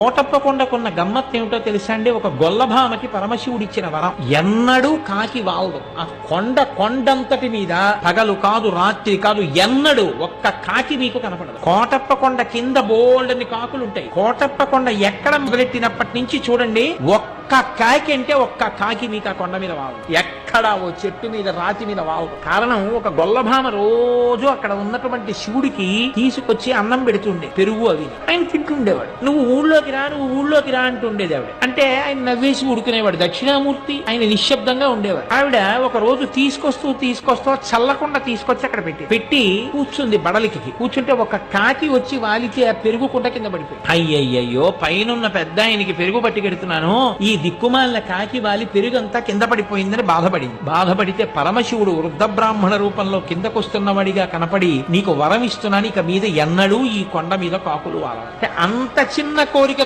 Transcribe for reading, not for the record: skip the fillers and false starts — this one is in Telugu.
కోటప్పకొండకున్న గమ్మత్ ఏమిటో తెలుసా అండి? ఒక గొల్లభామకి పరమశివుడిచ్చిన వరం, ఎన్నడూ కాకి వాలదు. ఆ కొండంతటి మీద పగలు కాదు రాత్రి కాదు ఎన్నడూ ఒక్క కాకి మీకు కనపడదు. కోటప్పకొండ కింద బోల్డని కాకులు ఉంటాయి. కోటప్పకొండ ఎక్కడ మొదలెట్టినప్పటి నుంచి చూడండి, ఒక్క కాకి అంటే ఒక్క కాకి మీకు ఆ కొండ మీద వాలదు. ఎక్కడ ఓ చెట్టు మీద రాతి మీద వాలదు. కారణం, ఒక గొల్లభామ రోజు అక్కడ ఉన్నటువంటి శివుడికి తీసుకొచ్చి అన్నం పెడుతుండే, పెరుగు అవి ఆయన తింటుండేవాడు. నువ్వు ఊళ్ళోకి రా అంటుండేది ఆవిడ. అంటే ఆయన నవ్వేసి ఉడుకునేవాడు. దక్షిణామూర్తి ఆయన నిశ్శబ్దంగా ఉండేవాడు. ఆవిడ ఒక రోజు తీసుకొస్తూ చల్లకుండా తీసుకొచ్చి అక్కడ పెట్టి కూర్చుంది. బడలికి కూర్చుంటే ఒక కాకి వచ్చి వాలితే ఆ పెరుగు కుండ కింద పడిపోయి, అయ్యయ్యో పైనున్న పెద్ద ఆయనకి పెరుగు పట్టుకెడుతున్నాను, ఈ దిక్కుమాలిన కాకి వాలి పెరుగంతా కింద పడిపోయిందని బాధపడితే పరమశివుడు వృద్ధ బ్రాహ్మణ రూపంలో కిందకొస్తున్నవాడిగా కనపడి, నీకు వరం ఇస్తున్నాను, ఇక మీద ఎన్నడూ ఈ కొండ మీద కాకులు వాల. అంత చిన్న కోరికతో